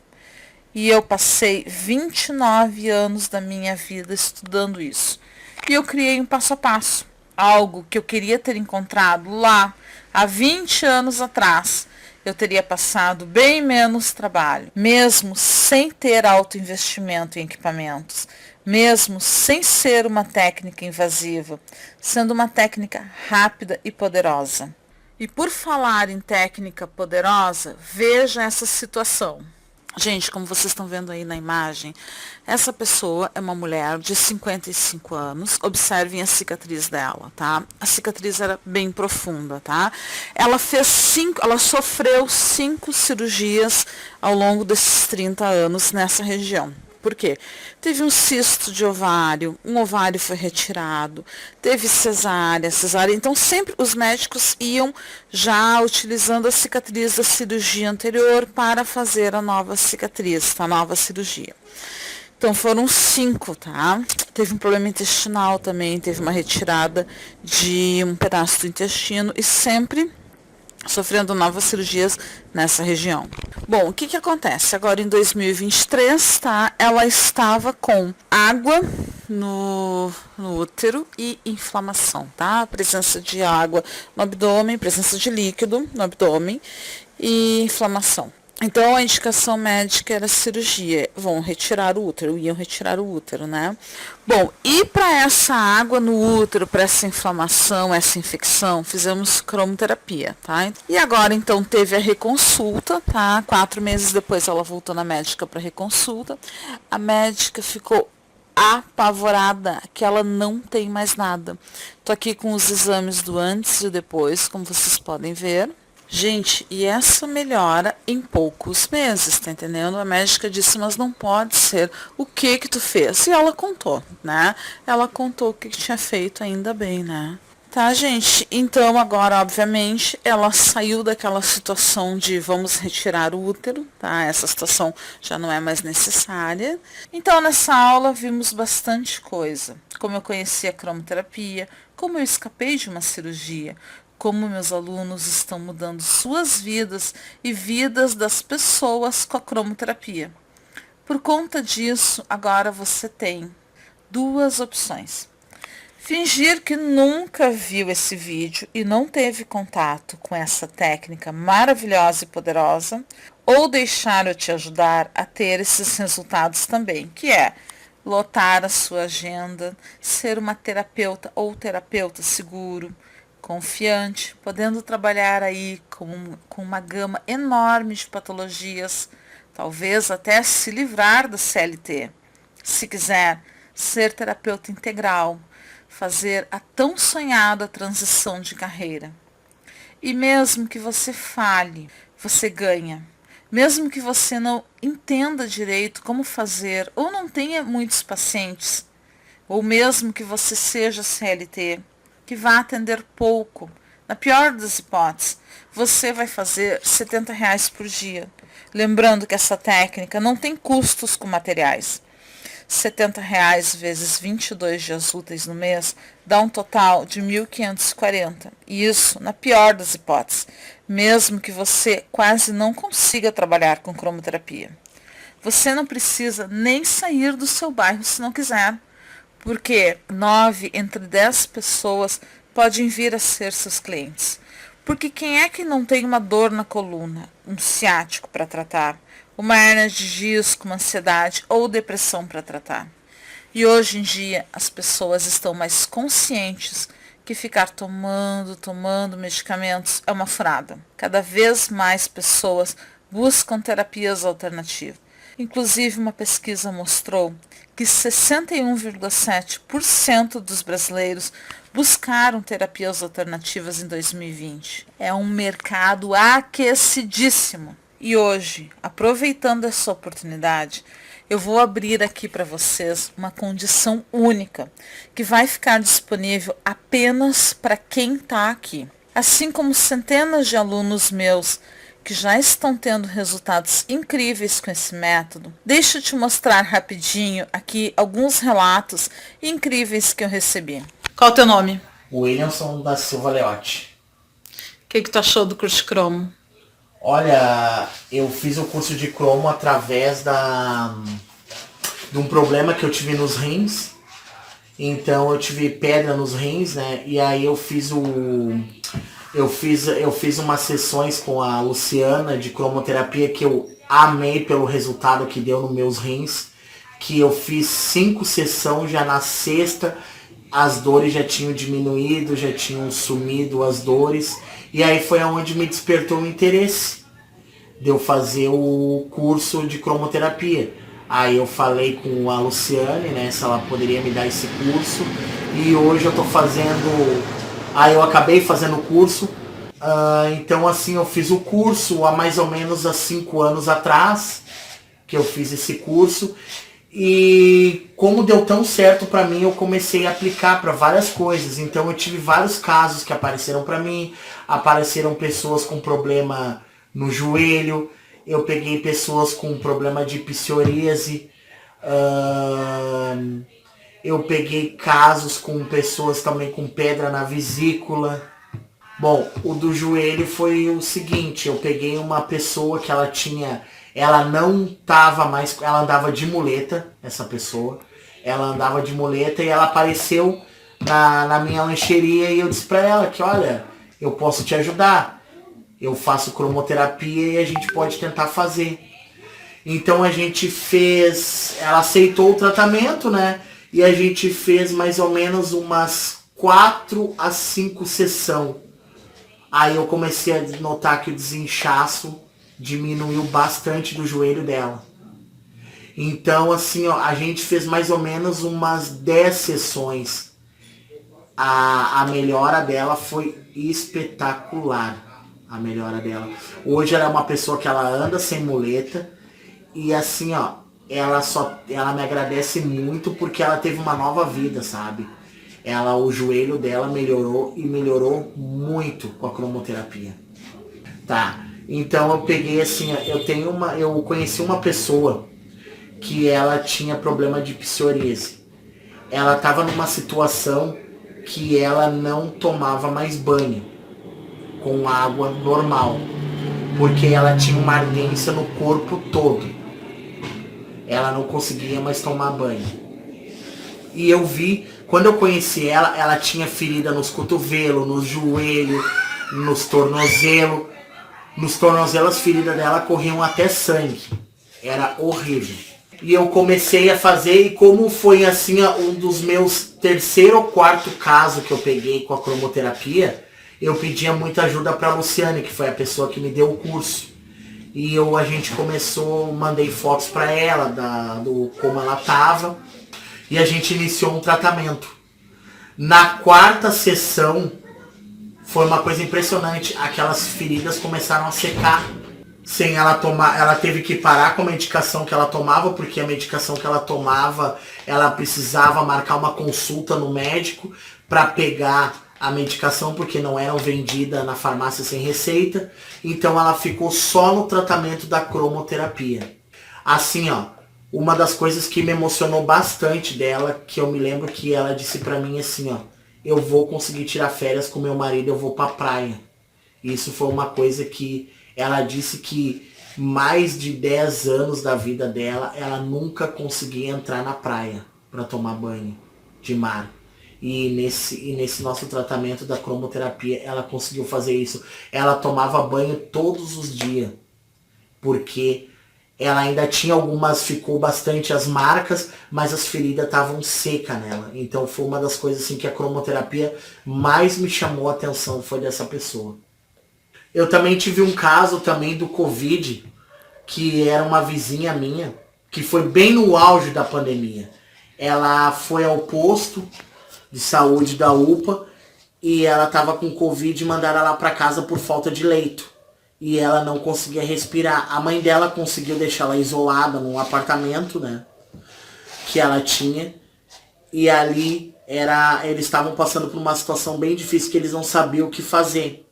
E eu passei 29 anos da minha vida estudando isso. E eu criei um passo a passo, algo que eu queria ter encontrado lá, há 20 anos atrás. Eu teria passado bem menos trabalho, mesmo sem ter alto investimento em equipamentos, mesmo sem ser uma técnica invasiva, sendo uma técnica rápida e poderosa. E por falar em técnica poderosa, veja essa situação. Gente, como vocês estão vendo aí na imagem, essa pessoa é uma mulher de 55 anos. Observem a cicatriz dela, tá? A cicatriz era bem profunda, tá? Ela sofreu 5 cirurgias ao longo desses 30 anos nessa região. Por quê? Teve um cisto de ovário, um ovário foi retirado, teve cesárea. Então sempre os médicos iam já utilizando a cicatriz da cirurgia anterior para fazer a nova cicatriz, a nova cirurgia. Então foram 5, tá? Teve um problema intestinal também, teve uma retirada de um pedaço do intestino e sempre sofrendo novas cirurgias nessa região. Bom, o que acontece? Agora em 2023, tá? Ela estava com água no útero e inflamação, tá? Presença de água no abdômen, presença de líquido no abdômen e inflamação. Então, a indicação médica era cirurgia. Iam retirar o útero, né? Bom, e para essa água no útero, para essa inflamação, essa infecção, fizemos cromoterapia, tá? E agora, então, teve a reconsulta, tá? 4 meses depois ela voltou na médica para reconsulta. A médica ficou apavorada que ela não tem mais nada. Tô aqui com os exames do antes e depois, como vocês podem ver. Gente, e essa melhora em poucos meses, tá entendendo? A médica disse, mas não pode ser. O que tu fez? E ela contou, né? Ela contou o que tinha feito, ainda bem, né? Tá, gente? Então, agora, obviamente, ela saiu daquela situação de vamos retirar o útero, tá? Essa situação já não é mais necessária. Então, nessa aula, vimos bastante coisa. Como eu conheci a cromoterapia, como eu escapei de uma cirurgia, como meus alunos estão mudando suas vidas e vidas das pessoas com a cromoterapia. Por conta disso, agora você tem 2 opções. Fingir que nunca viu esse vídeo e não teve contato com essa técnica maravilhosa e poderosa, ou deixar eu te ajudar a ter esses resultados também, que é lotar a sua agenda, ser uma terapeuta ou terapeuta seguro, confiante, podendo trabalhar aí com uma gama enorme de patologias, talvez até se livrar da CLT. Se quiser ser terapeuta integral, fazer a tão sonhada transição de carreira. E mesmo que você falhe, você ganha. Mesmo que você não entenda direito como fazer ou não tenha muitos pacientes, ou mesmo que você seja CLT, que vá atender pouco, na pior das hipóteses, você vai fazer R$70 por dia. Lembrando que essa técnica não tem custos com materiais. R$70 vezes 22 dias úteis no mês dá um total de 1.540. E isso na pior das hipóteses, mesmo que você quase não consiga trabalhar com cromoterapia. Você não precisa nem sair do seu bairro se não quiser, porque 9 entre 10 pessoas podem vir a ser seus clientes. Porque quem é que não tem uma dor na coluna, um ciático para tratar, uma hérnia de disco, uma ansiedade ou depressão para tratar? E hoje em dia as pessoas estão mais conscientes que ficar tomando medicamentos é uma furada. Cada vez mais pessoas buscam terapias alternativas. Inclusive, uma pesquisa mostrou que 61,7% dos brasileiros buscaram terapias alternativas em 2020. É um mercado aquecidíssimo. E hoje, aproveitando essa oportunidade, eu vou abrir aqui para vocês uma condição única, que vai ficar disponível apenas para quem está aqui. Assim como centenas de alunos meus que já estão tendo resultados incríveis com esse método, deixa eu te mostrar rapidinho aqui alguns relatos incríveis que eu recebi. Qual é o teu nome? Williamson da Silva Leotti. O que tu achou do curso de cromo? Olha, eu fiz o curso de cromo através de um problema que eu tive nos rins. Então eu tive pedra nos rins, né? E aí eu fiz umas sessões com a Luciana de cromoterapia que eu amei pelo resultado que deu nos meus rins. Que eu fiz 5 sessões, já na sexta as dores já tinham diminuído, já tinham sumido as dores. E aí foi onde me despertou o interesse de eu fazer o curso de cromoterapia. Aí eu falei com a Luciane, né, se ela poderia me dar esse curso. E hoje eu tô fazendo... Aí eu acabei fazendo o curso. Então assim, eu fiz o curso há mais ou menos há 5 anos atrás, que eu fiz esse curso. E como deu tão certo pra mim, eu comecei a aplicar para várias coisas. Então eu tive vários casos que apareceram pra mim. Apareceram pessoas com problema no joelho. Eu peguei pessoas com problema de psoríase. Eu peguei casos com pessoas também com pedra na vesícula. Bom, o do joelho foi o seguinte. Eu peguei uma pessoa que ela tinha... Ela não tava mais... Ela andava de muleta, essa pessoa. Ela andava de muleta e ela apareceu na minha lancheria e eu disse pra ela que, olha, eu posso te ajudar. Eu faço cromoterapia e a gente pode tentar fazer. Então a gente fez... Ela aceitou o tratamento, né? E a gente fez mais ou menos umas 4 a 5 sessões. Aí eu comecei a notar que o desinchaço diminuiu bastante do joelho dela. Então assim, ó, a gente fez mais ou menos umas 10 sessões. A melhora dela foi espetacular. A melhora dela. Hoje ela é uma pessoa que ela anda sem muleta. E assim, ó, ela me agradece muito porque ela teve uma nova vida, sabe? O joelho dela melhorou e melhorou muito com a cromoterapia. Tá. Então eu peguei assim, eu conheci uma pessoa que ela tinha problema de psoríase. Ela estava numa situação que ela não tomava mais banho com água normal, porque ela tinha uma ardência no corpo todo. Ela não conseguia mais tomar banho. E eu vi Quando eu conheci ela, ela tinha ferida nos cotovelos, nos joelhos, nos tornozelos. Nos tornozelos as feridas dela corriam até sangue. Era horrível. E eu comecei a fazer, e como foi assim um dos meus terceiro ou quarto caso que eu peguei com a cromoterapia, eu pedia muita ajuda para a Luciane, que foi a pessoa que me deu o curso. E a gente começou, mandei fotos para ela do como ela estava, e a gente iniciou um tratamento. Na quarta sessão, foi uma coisa impressionante, aquelas feridas começaram a secar. Sem ela tomar, ela teve que parar com a medicação que ela tomava, porque a medicação que ela tomava, ela precisava marcar uma consulta no médico para pegar a medicação, porque não eram vendidas na farmácia sem receita. Então ela ficou só no tratamento da cromoterapia. Assim, ó, uma das coisas que me emocionou bastante dela, que eu me lembro que ela disse pra mim assim, ó, eu vou conseguir tirar férias com meu marido, eu vou pra praia. Isso foi uma coisa que ela disse que mais de 10 anos da vida dela, ela nunca conseguia entrar na praia para tomar banho de mar. E nesse nosso tratamento da cromoterapia, ela conseguiu fazer isso. Ela tomava banho todos os dias, porque ela ainda tinha algumas, ficou bastante as marcas, mas as feridas estavam secas nela. Então foi uma das coisas assim que a cromoterapia mais me chamou a atenção, foi dessa pessoa. Eu também tive um caso também do Covid, que era uma vizinha minha, que foi bem no auge da pandemia. Ela foi ao posto de saúde da UPA e ela estava com Covid e mandaram ela para casa por falta de leito. E ela não conseguia respirar. A mãe dela conseguiu deixar ela isolada num apartamento, né, que ela tinha. E ali eles estavam passando por uma situação bem difícil, que eles não sabiam o que fazer.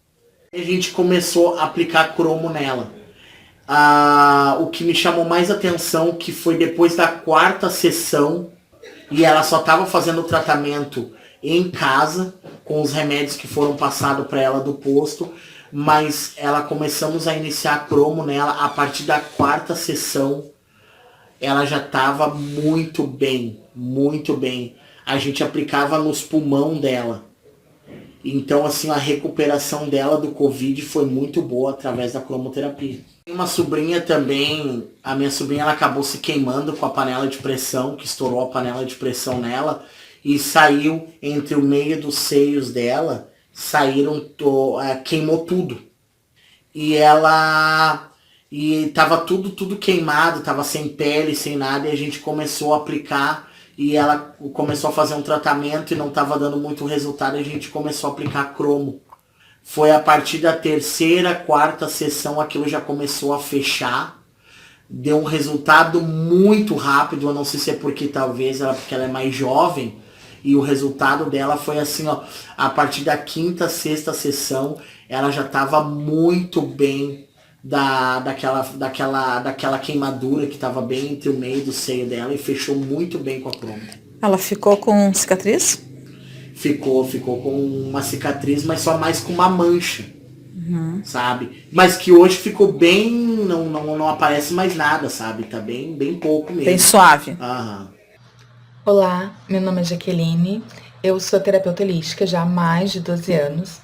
A gente começou a aplicar cromo nela. O que me chamou mais atenção, que foi depois da quarta sessão, e ela só estava fazendo o tratamento em casa, com os remédios que foram passados para ela do posto, mas começamos a iniciar cromo nela a partir da quarta sessão. Ela já estava muito bem, muito bem. A gente aplicava nos pulmão dela. Então, assim, a recuperação dela do Covid foi muito boa através da cromoterapia. Uma sobrinha também, a minha sobrinha, ela acabou se queimando com a panela de pressão, que estourou a panela de pressão nela, e saiu entre o meio dos seios dela, queimou tudo. E tava tudo queimado, tava sem pele, sem nada, e a gente começou a aplicar. E ela começou a fazer um tratamento e não estava dando muito resultado, e a gente começou a aplicar cromo. Foi a partir da terceira, quarta sessão, aquilo já começou a fechar. Deu um resultado muito rápido, eu não sei se é porque porque ela é mais jovem, e o resultado dela foi assim, ó, a partir da quinta, sexta sessão, ela já estava muito bem daquela queimadura que estava bem entre o meio do seio dela, e fechou muito bem com a cromo. Ela ficou com cicatriz? Ficou com uma cicatriz, mas só mais com uma mancha, sabe? Mas que hoje ficou bem, não aparece mais nada, sabe? Tá bem pouco mesmo. Bem suave. Aham. Olá, meu nome é Jaqueline, eu sou terapeuta holística já há mais de 12 anos.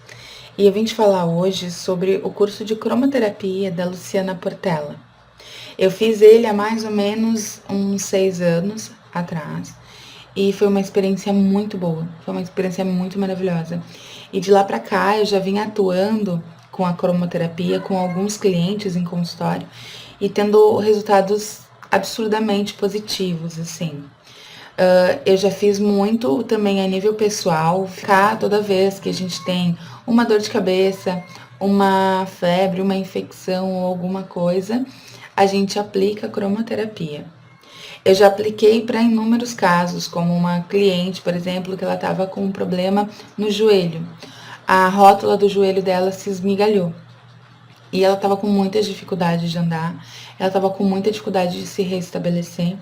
E eu vim te falar hoje sobre o curso de cromoterapia da Luciana Portela. Eu fiz ele há mais ou menos uns 6 anos atrás. E foi uma experiência muito boa, foi uma experiência muito maravilhosa. E de lá pra cá eu já vim atuando com a cromoterapia, com alguns clientes em consultório, e tendo resultados absurdamente positivos, assim. Eu já fiz muito também a nível pessoal, ficar toda vez que a gente tem uma dor de cabeça, uma febre, uma infecção ou alguma coisa, a gente aplica a cromoterapia. Eu já apliquei para inúmeros casos, como uma cliente, por exemplo, que ela estava com um problema no joelho. A rótula do joelho dela se esmigalhou. E ela estava com muitas dificuldades de andar, ela estava com muita dificuldade de se restabelecer.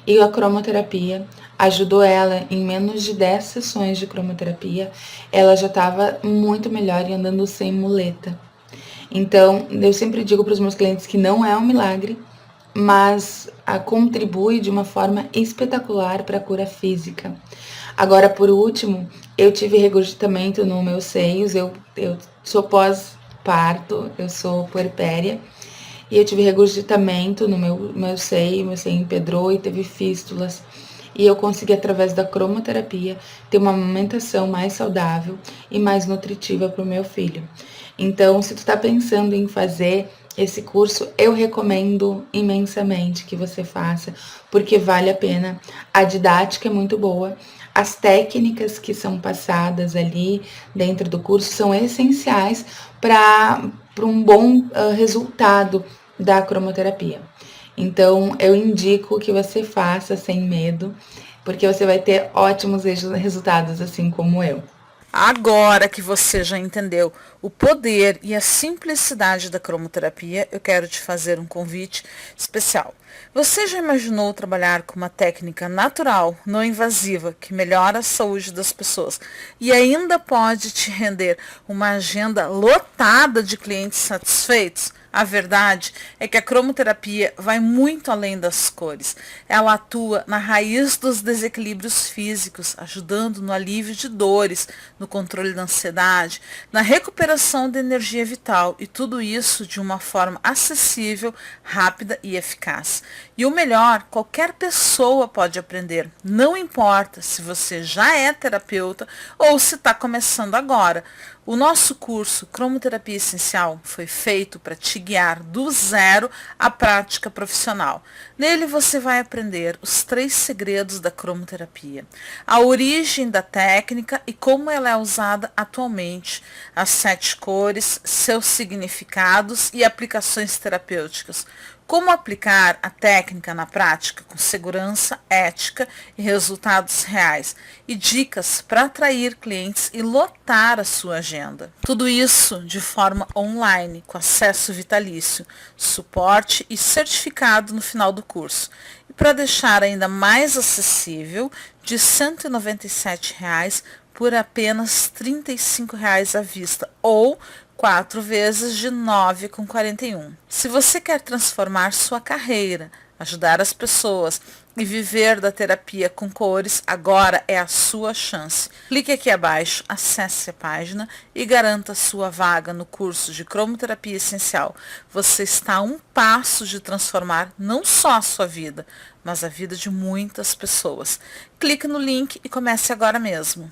E a cromoterapia ajudou ela em menos de 10 sessões de cromoterapia. Ela já estava muito melhor e andando sem muleta. Então, eu sempre digo para os meus clientes que não é um milagre, mas contribui de uma forma espetacular para a cura física. Agora, por último, eu tive regurgitamento nos meus seios, eu sou pós-parto, eu sou puerpéria, e eu tive regurgitamento no meu seio empedrou e teve fístulas. E eu consegui, através da cromoterapia, ter uma amamentação mais saudável e mais nutritiva para o meu filho. Então, se tu está pensando em fazer esse curso, eu recomendo imensamente que você faça, porque vale a pena. A didática é muito boa. As técnicas que são passadas ali dentro do curso são essenciais para um bom resultado da cromoterapia. Então, eu indico que você faça sem medo, porque você vai ter ótimos resultados, assim como eu. Agora que você já entendeu o poder e a simplicidade da cromoterapia, eu quero te fazer um convite especial. Você já imaginou trabalhar com uma técnica natural, não invasiva, que melhora a saúde das pessoas e ainda pode te render uma agenda lotada de clientes satisfeitos? A verdade é que a cromoterapia vai muito além das cores. Ela atua na raiz dos desequilíbrios físicos, ajudando no alívio de dores, no controle da ansiedade, na recuperação da energia vital, e tudo isso de uma forma acessível, rápida e eficaz. E o melhor, qualquer pessoa pode aprender. Não importa se você já é terapeuta ou se está começando agora. O nosso curso Cromoterapia Essencial foi feito para te guiar do zero à prática profissional. Nele você vai aprender os 3 segredos da cromoterapia, a origem da técnica e como ela é usada atualmente, as 7 cores, seus significados e aplicações terapêuticas. Como aplicar a técnica na prática com segurança, ética e resultados reais, e dicas para atrair clientes e lotar a sua agenda. Tudo isso de forma online, com acesso vitalício, suporte e certificado no final do curso. E para deixar ainda mais acessível, de R$ 197 por apenas R$ 35 à vista, ou 4 vezes de R$ 9,41. Se você quer transformar sua carreira, ajudar as pessoas e viver da terapia com cores, agora é a sua chance. Clique aqui abaixo, acesse a página e garanta sua vaga no curso de Cromoterapia Essencial. Você está a um passo de transformar não só a sua vida, mas a vida de muitas pessoas. Clique no link e comece agora mesmo.